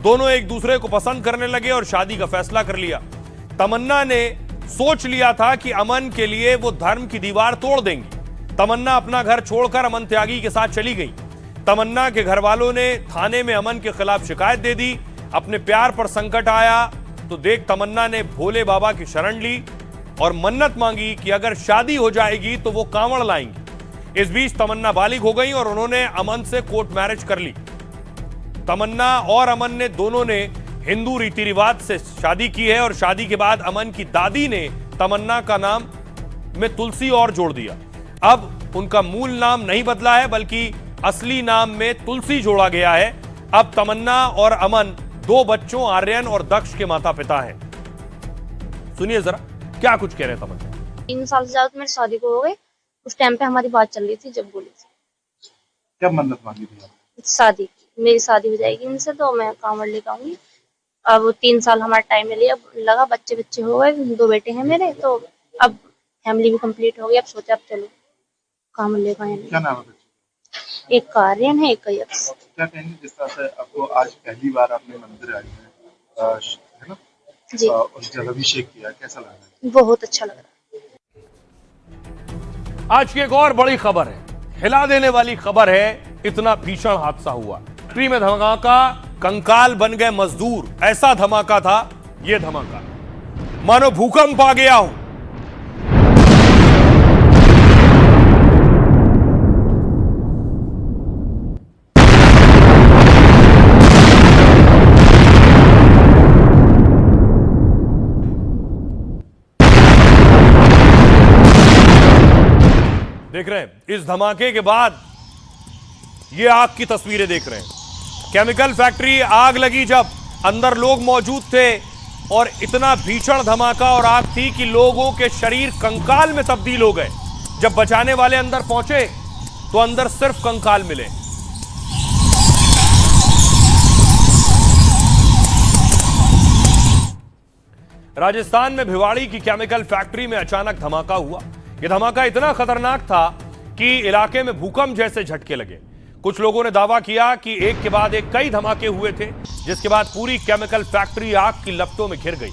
दोनों एक दूसरे को पसंद करने लगे और शादी का फैसला कर लिया। तमन्ना ने सोच लिया था कि अमन के लिए वो धर्म की दीवार तोड़ देंगी। तमन्ना अपना घर छोड़कर अमन त्यागी के साथ चली गई। तमन्ना के घर वालों ने थाने में अमन के खिलाफ शिकायत दे दी। अपने प्यार पर संकट आया तो देख तमन्ना ने भोले बाबा की शरण ली और मन्नत मांगी कि अगर शादी हो जाएगी तो वो कांवड़ लाएंगी। इस बीच तमन्ना बालिग हो गई और उन्होंने अमन से कोर्ट मैरिज कर ली। तमन्ना और अमन ने दोनों ने हिंदू रीति रिवाज से शादी की है और शादी के बाद अमन की दादी ने तमन्ना का नाम में तुलसी और जोड़ दिया। अब उनका मूल नाम नहीं बदला है, बल्कि असली नाम में तुलसी जोड़ा गया है। अब तमन्ना और अमन 2 बच्चों आर्यन और दक्ष के माता पिता हैं। सुनिए जरा क्या कुछ कह रहे हैं तमन्ना। 3 साल से ज्यादा मेरी शादी को हो गए। उस टाइम पे हमारी बात चल रही थी, जब बोली थी। क्या मन्नत मांगी थी? शादी, मेरी शादी हो जाएगी इनसे तो मैं कांवड़ लेकर आऊंगी। अब 3 साल हमारा टाइम लिया, लगा बच्चे हो गए, 2 बेटे हैं मेरे, तो अब फैमिली भी कंप्लीट हो गई। अब सोचा अब चलो कांवड़ लेकर आए। क्या नाम है? एक का आर्यन है, एक का यक्ष। क्या कहेंगे जिस तरह से आपको आज पहली बार अपने मंदिर आई है ना जी, और जलाभिषेक किया, कैसा लग रहा है? बहुत अच्छा लग रहा है। आज की एक और बड़ी खबर है, हिला देने वाली खबर है। इतना भीषण हादसा हुआ, फैक्ट्री में धमाका, कंकाल बन गए मजदूर। ऐसा धमाका था यह धमाका, मानो भूकंप आ गया हो। देख रहे हैं इस धमाके के बाद ये आग की तस्वीरें देख रहे हैं। केमिकल फैक्ट्री आग लगी जब अंदर लोग मौजूद थे और इतना भीषण धमाका और आग थी कि लोगों के शरीर कंकाल में तब्दील हो गए। जब बचाने वाले अंदर पहुंचे तो अंदर सिर्फ कंकाल मिले। राजस्थान में भिवाड़ी की केमिकल फैक्ट्री में अचानक धमाका हुआ। यह धमाका इतना खतरनाक था कि इलाके में भूकंप जैसे झटके लगे। कुछ लोगों ने दावा किया कि एक के बाद एक कई धमाके हुए थे, जिसके बाद पूरी केमिकल फैक्ट्री आग की लपटों में घिर गई।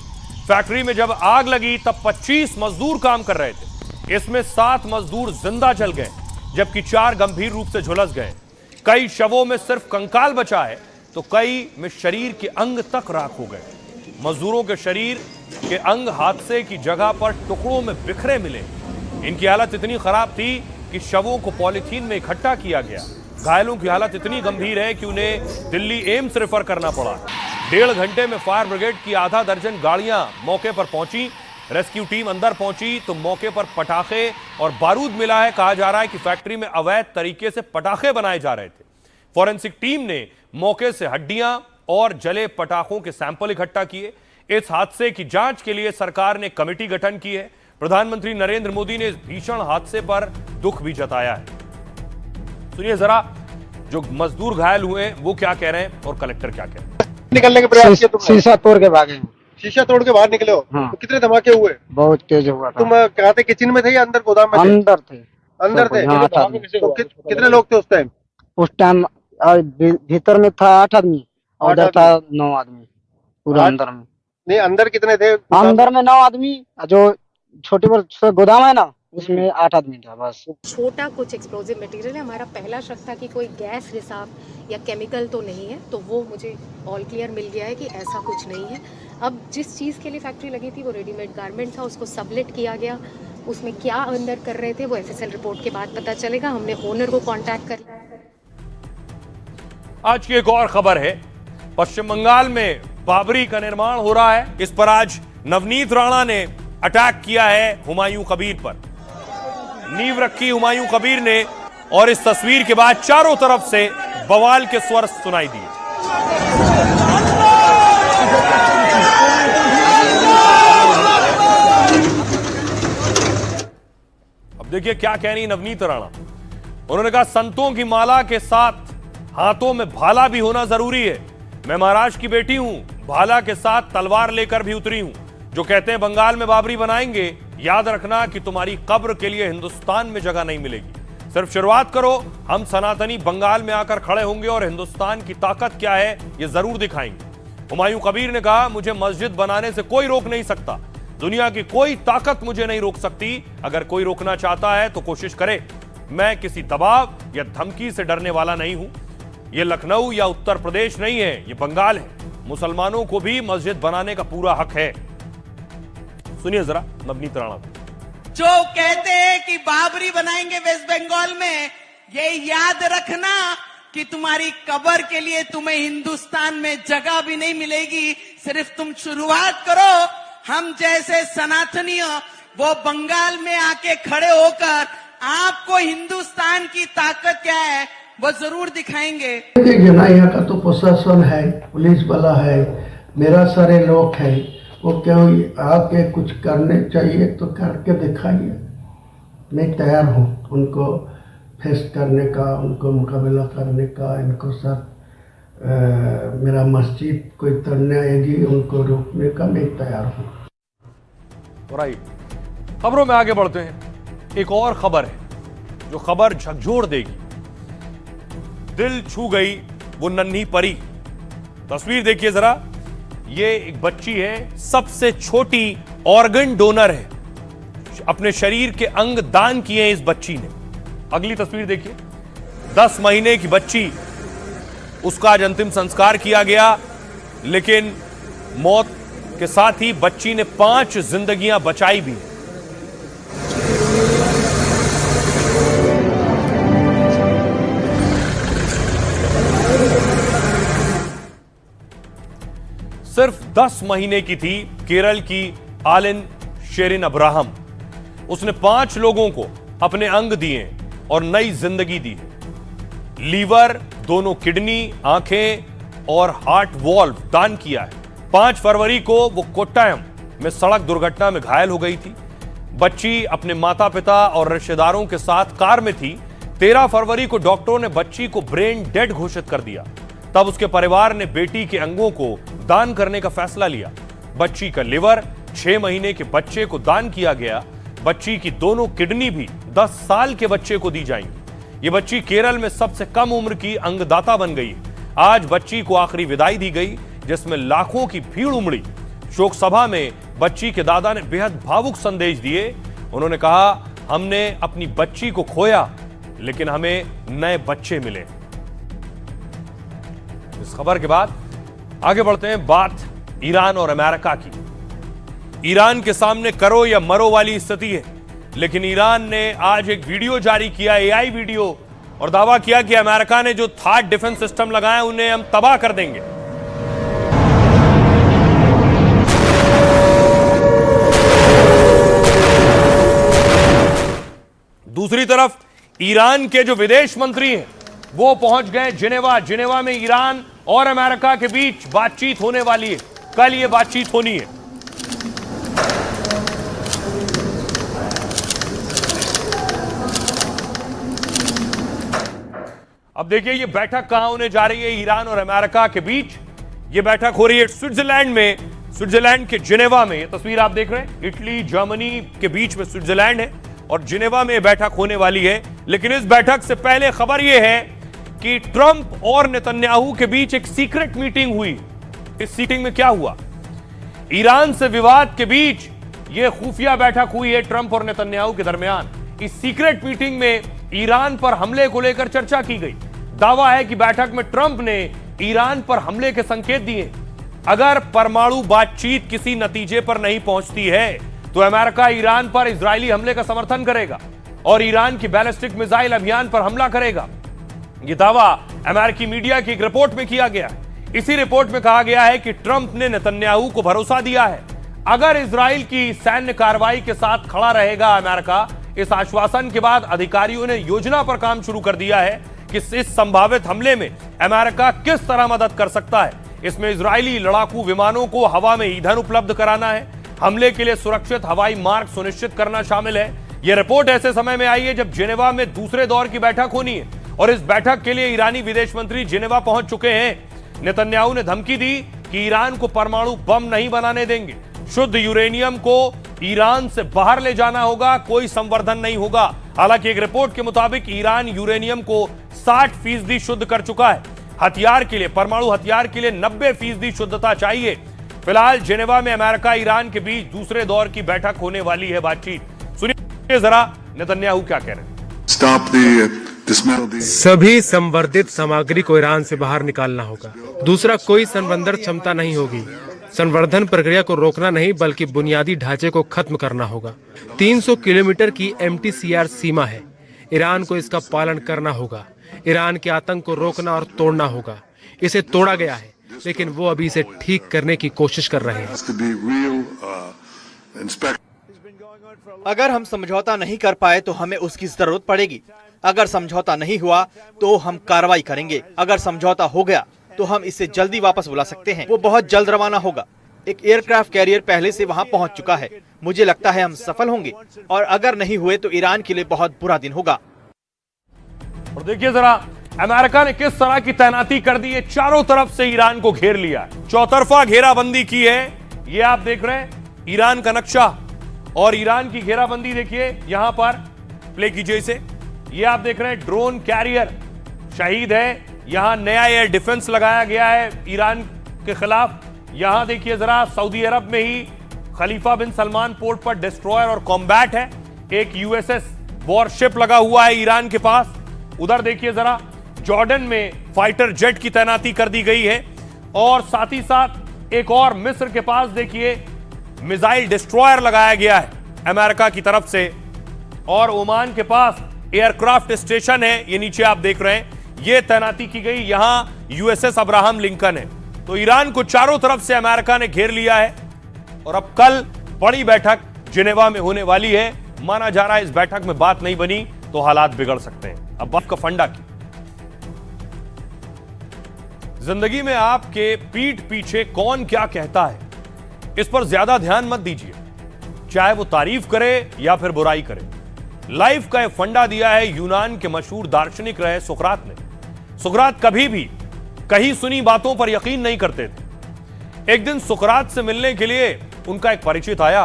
फैक्ट्री में जब आग लगी तब 25 मजदूर काम कर रहे थे। इसमें 7 मजदूर जिंदा जल गए, जबकि 4 गंभीर रूप से झुलस गए। कई शवों में सिर्फ कंकाल बचा है, तो कई में शरीर के अंग तक राख हो गए। मजदूरों के शरीर के अंग हादसे की जगह पर टुकड़ों में बिखरे मिले। इनकी हालत इतनी खराब थी कि शवों को पॉलीथीन में इकट्ठा किया गया। घायलों की हालत इतनी गंभीर है कि उन्हें दिल्ली एम्स रेफर करना पड़ा। 1.5 घंटे में फायर ब्रिगेड की आधा दर्जन गाड़ियां मौके पर पहुंची। रेस्क्यू टीम अंदर पहुंची तो मौके पर पटाखे और बारूद मिला है। कहा जा रहा है कि फैक्ट्री में अवैध तरीके से पटाखे बनाए जा रहे थे। फॉरेंसिक टीम ने मौके से हड्डियां और जले पटाखों के सैंपल इकट्ठा किए। इस हादसे की जांच के लिए सरकार ने कमेटी गठन की है। प्रधानमंत्री नरेंद्र मोदी ने इस भीषण हादसे पर दुख भी जताया है। सुनिए जरा, जो मजदूर घायल हुए हैं वो क्या कह रहे हैं और कलेक्टर क्या कह रहे हैं। निकलने के प्रयास किया तुमने? शीशा तोड़ के भागे। शीशा तोड़ के बाहर निकले हो? हाँ। तो कितने धमाके हुए? बहुत तेज हुआ था। तुम कहाँ थे? किचन में थे या अंदर गोदाम में थे? अंदर थे। अंदर थे? हाँ, तो कितने लोग थे उस टाइम? उस टाइम भीतर में था 8 आदमी, उधर था 9 आदमी पूरा अंदर में। नहीं, अंदर कितने थे? अंदर में 9 आदमी, जो छोटी गोदाम है ना उसमें 8 आदमी था बस। छोटा कुछ एक्सप्लोजिव मटेरियल है। हमारा पहला शक था कि कोई गैस रिसाव या केमिकल तो नहीं है, तो वो मुझे ऑल क्लियर मिल गया है कि ऐसा कुछ नहीं है। अब जिस चीज़ के लिए फैक्ट्री लगी थी वो रेडीमेड गारमेंट था, उसको सबलेट किया गया। उसमें क्या अंदर कर रहे थे वो एफएसएल रिपोर्ट के बाद पता चलेगा। हमने ओनर को कांटेक्ट कर लिया। आज की एक और खबर है, पश्चिम बंगाल में बाबरी का निर्माण हो रहा है। इस पर आज नवनीत राणा ने अटैक किया है हुमायूं कबीर पर। नींव रखी हुमायूं कबीर ने और इस तस्वीर के बाद चारों तरफ से बवाल के स्वर सुनाई दिए। अब देखिए क्या कह रही नवनीत राणा। उन्होंने कहा संतों की माला के साथ हाथों में भाला भी होना जरूरी है। मैं महाराष्ट्र की बेटी हूं, भाला के साथ तलवार लेकर भी उतरी हूं। जो कहते हैं बंगाल में बाबरी बनाएंगे, याद रखना कि तुम्हारी कब्र के लिए हिंदुस्तान में जगह नहीं मिलेगी। सिर्फ शुरुआत करो, हम सनातनी बंगाल में आकर खड़े होंगे और हिंदुस्तान की ताकत क्या है ये जरूर दिखाएंगे। हुमायूं कबीर ने कहा, मुझे मस्जिद बनाने से कोई रोक नहीं सकता। दुनिया की कोई ताकत मुझे नहीं रोक सकती। अगर कोई रोकना चाहता है तो कोशिश करे। मैं किसी दबाव या धमकी से डरने वाला नहीं हूं। यह लखनऊ या उत्तर प्रदेश नहीं है, ये बंगाल है। मुसलमानों को भी मस्जिद बनाने का पूरा हक है। सुनिए जरा नवनीत राणा। जो कहते हैं कि बाबरी बनाएंगे वेस्ट बंगाल में, ये याद रखना कि तुम्हारी कब्र के लिए तुम्हें हिंदुस्तान में जगह भी नहीं मिलेगी। सिर्फ तुम शुरुआत करो, हम जैसे सनातनी वो बंगाल में आके खड़े होकर आपको हिंदुस्तान की ताकत क्या है वो जरूर दिखाएंगे। देखिए ना, यहाँ का तो प्रशासन है, पुलिस वाला है, मेरा सारे लोग है, वो क्या आके कुछ करने चाहिए तो करके दिखाइए। मैं तैयार हूँ उनको फेस करने का, उनको मुकाबला करने का। इनको साथ मेरा मस्जिद कोई तोड़ने आएगी उनको रोकने का मैं तैयार हूँ। राइट, खबरों में आगे बढ़ते हैं। एक और खबर है जो खबर झकझोर देगी। दिल छू गई वो नन्ही परी। तस्वीर देखिए जरा। ये एक बच्ची है, सबसे छोटी ऑर्गन डोनर है। अपने शरीर के अंग दान किए हैं इस बच्ची ने। अगली तस्वीर देखिए। 10 महीने की बच्ची, उसका आज अंतिम संस्कार किया गया, लेकिन मौत के साथ ही बच्ची ने 5 जिंदगियां बचाई भी। सिर्फ 10 महीने की थी केरल की आलिन शेरिन अब्राहम। उसने 5 लोगों को अपने अंग दिए और नई जिंदगी दी। लीवर, दोनों किडनी, आंखें और हार्ट वॉल्व दान किया है। 5 फरवरी को वो कोट्टायम में सड़क दुर्घटना में घायल हो गई थी। बच्ची अपने माता पिता और रिश्तेदारों के साथ कार में थी। 13 फरवरी को डॉक्टरों ने बच्ची को ब्रेन डेड घोषित कर दिया। तब उसके परिवार ने बेटी के अंगों को दान करने का फैसला लिया। बच्ची का लिवर 6 महीने के बच्चे को दान किया गया। बच्ची की दोनों किडनी भी 10 साल के बच्चे को दी जाएंगी। ये बच्ची केरल में सबसे कम उम्र की अंगदाता बन गई। आज बच्ची को आखिरी विदाई दी गई, जिसमें लाखों की भीड़ उमड़ी। शोक सभा में बच्ची के दादा ने बेहद भावुक संदेश दिए। उन्होंने कहा, हमने अपनी बच्ची को खोया, लेकिन हमें नए बच्चे मिले। इस खबर के बाद आगे बढ़ते हैं। बात ईरान और अमेरिका की। ईरान के सामने करो या मरो वाली स्थिति है, लेकिन ईरान ने आज एक वीडियो जारी किया, एआई वीडियो, और दावा किया कि अमेरिका ने जो थार्ड डिफेंस सिस्टम लगाए उन्हें हम तबाह कर देंगे। दूसरी तरफ ईरान के जो विदेश मंत्री हैं वो पहुंच गए जिनेवा। जिनेवा में ईरान और अमेरिका के बीच बातचीत होने वाली है। कल ये बातचीत होनी है। अब देखिए ये बैठक कहां होने जा रही है ईरान और अमेरिका के बीच। ये बैठक हो रही है स्विट्जरलैंड में, स्विट्जरलैंड के जिनेवा में। ये तस्वीर आप देख रहे हैं, इटली जर्मनी के बीच में स्विट्जरलैंड है और जिनेवा में बैठक होने वाली है। लेकिन इस बैठक से पहले खबर यह है कि ट्रंप और नेतन्याहू के बीच एक सीक्रेट मीटिंग हुई। इस मीटिंग में क्या हुआ? ईरान से विवाद के बीच यह खुफिया बैठक हुई है ट्रंप और नेतन्याहू के दरमियान। इस सीक्रेट मीटिंग में ईरान पर हमले को लेकर चर्चा की गई। दावा है कि बैठक में ट्रंप ने ईरान पर हमले के संकेत दिए। अगर परमाणु बातचीत किसी नतीजे पर नहीं पहुंचती है तो अमेरिका ईरान पर इजरायली हमले का समर्थन करेगा और ईरान की बैलिस्टिक मिसाइल अभियान पर हमला करेगा। यह दावा अमेरिकी मीडिया की एक रिपोर्ट में किया गया है। इसी रिपोर्ट में कहा गया है कि ट्रंप ने नेतन्याहू को भरोसा दिया है, अगर इजराइल की सैन्य कार्रवाई के साथ खड़ा रहेगा अमेरिका। इस आश्वासन के बाद अधिकारियों ने योजना पर काम शुरू कर दिया है कि इस संभावित हमले में अमेरिका किस तरह मदद कर सकता है। इसमें इजरायली लड़ाकू विमानों को हवा में ईंधन उपलब्ध कराना है, हमले के लिए सुरक्षित हवाई मार्ग सुनिश्चित करना शामिल है। यह रिपोर्ट ऐसे समय में आई है जब जिनेवा में दूसरे दौर की बैठक होनी है और इस बैठक के लिए ईरानी विदेश मंत्री जिनेवा पहुंच चुके हैं। नेतन्याहू ने धमकी दी कि ईरान को परमाणु बम नहीं बनाने देंगे, शुद्ध यूरेनियम को ईरान से बाहर ले जाना होगा, कोई संवर्धन नहीं होगा। हालांकि एक रिपोर्ट के मुताबिक ईरान यूरेनियम को 60% शुद्ध कर चुका है। हथियार के लिए, परमाणु हथियार के लिए 90% शुद्धता चाहिए। फिलहाल जिनेवा में अमेरिका ईरान के बीच दूसरे दौर की बैठक होने वाली है। बातचीत सुनिए जरा नेतन्याहू क्या कह रहे हैं। सभी संवर्धित सामग्री को ईरान से बाहर निकालना होगा। दूसरा, कोई संवर्धन क्षमता नहीं होगी। संवर्धन प्रक्रिया को रोकना नहीं बल्कि बुनियादी ढांचे को खत्म करना होगा। 300 किलोमीटर की MTCR सीमा है, ईरान को इसका पालन करना होगा। ईरान के आतंक को रोकना और तोड़ना होगा। इसे तोड़ा गया है लेकिन वो अभी इसे ठीक करने की कोशिश कर रहे हैं। अगर हम समझौता नहीं कर पाए तो हमें उसकी जरूरत पड़ेगी। अगर समझौता नहीं हुआ तो हम कार्रवाई करेंगे। अगर समझौता हो गया तो हम इसे जल्दी वापस बुला सकते हैं। वो बहुत जल्द रवाना होगा। एक एयरक्राफ्ट कैरियर पहले से वहां पहुंच चुका है। मुझे लगता है हम सफल होंगे और अगर नहीं हुए तो ईरान के लिए बहुत बुरा दिन होगा। और देखिए जरा अमेरिका ने किस तरह की तैनाती कर दी है। चारों तरफ से ईरान को घेर लिया है, चौतरफा घेराबंदी की है। ये आप देख रहे हैं ईरान का नक्शा और ईरान की घेराबंदी देखिए। यहां पर प्ले कीजिए इसे। ये आप देख रहे हैं ड्रोन कैरियर शहीद है। यहां नया एयर डिफेंस लगाया गया है ईरान के खिलाफ। यहां देखिए जरा सऊदी अरब में ही खलीफा बिन सलमान पोर्ट पर डिस्ट्रॉयर और कॉम्बैट है। एक USS वॉरशिप लगा हुआ है ईरान के पास। उधर देखिए जरा जॉर्डन में फाइटर जेट की तैनाती कर दी गई है और साथ ही साथ एक और मिस्र के पास देखिए मिसाइल डिस्ट्रॉयर लगाया गया है अमेरिका की तरफ से। और ओमान के पास एयरक्राफ्ट स्टेशन है, ये नीचे आप देख रहे हैं, ये तैनाती की गई। यहां USS अब्राहम लिंकन है। तो ईरान को चारों तरफ से अमेरिका ने घेर लिया है और अब कल बड़ी बैठक जिनेवा में होने वाली है। माना जा रहा है इस बैठक में बात नहीं बनी तो हालात बिगड़ सकते हैं। अब बात का फंडा की, जिंदगी में आपके पीठ पीछे कौन क्या कहता है इस पर ज्यादा ध्यान मत दीजिए, चाहे वो तारीफ करे या फिर बुराई करे। लाइफ का यह फंडा दिया है यूनान के मशहूर दार्शनिक रहे सुकरात ने। सुकरात कभी भी कहीं सुनी बातों पर यकीन नहीं करते थे। एक दिन सुकरात से मिलने के लिए उनका एक परिचित आया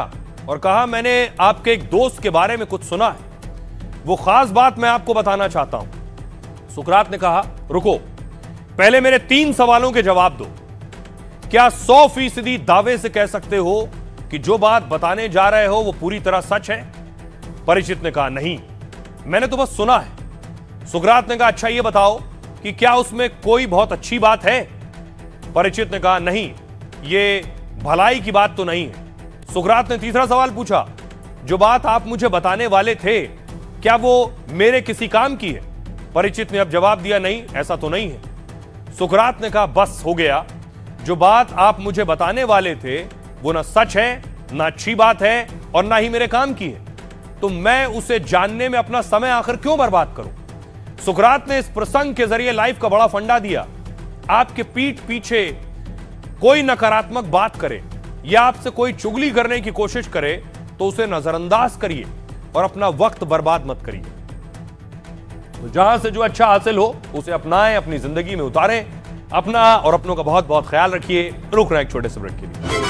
और कहा, मैंने आपके एक दोस्त के बारे में कुछ सुना है, वो खास बात मैं आपको बताना चाहता हूं। सुकरात ने कहा, रुको, पहले मेरे 3 सवालों के जवाब दो। क्या 100% दावे से कह सकते हो कि जो बात बताने जा रहे हो वो पूरी तरह सच है? परिचित ने कहा, नहीं, मैंने तो बस सुना है। सुकरात ने कहा, अच्छा ये बताओ कि क्या उसमें कोई बहुत अच्छी बात है? परिचित ने कहा, नहीं, ये भलाई की बात तो नहीं है। सुकरात ने तीसरा सवाल पूछा, जो बात आप मुझे बताने वाले थे क्या वो मेरे किसी काम की है? परिचित ने अब जवाब दिया, नहीं, ऐसा तो नहीं है। सुकरात ने कहा, बस हो गया, जो बात आप मुझे बताने वाले थे वो ना सच है, ना अच्छी बात है और ना ही मेरे काम की है। तो मैं उसे जानने में अपना समय आखिर क्यों बर्बाद करूं? सुकरात ने इस प्रसंग के जरिए लाइफ का बड़ा फंडा दिया। आपके पीठ पीछे कोई नकारात्मक बात करे या आपसे कोई चुगली करने की कोशिश करे तो उसे नजरअंदाज करिए और अपना वक्त बर्बाद मत करिए। तो जहां से जो अच्छा हासिल हो उसे अपनाएं, अपनी जिंदगी में उतारें। अपना और अपनों का बहुत बहुत ख्याल रखिए। रुक रहे हैं एक छोटे से ब्रेक के लिए।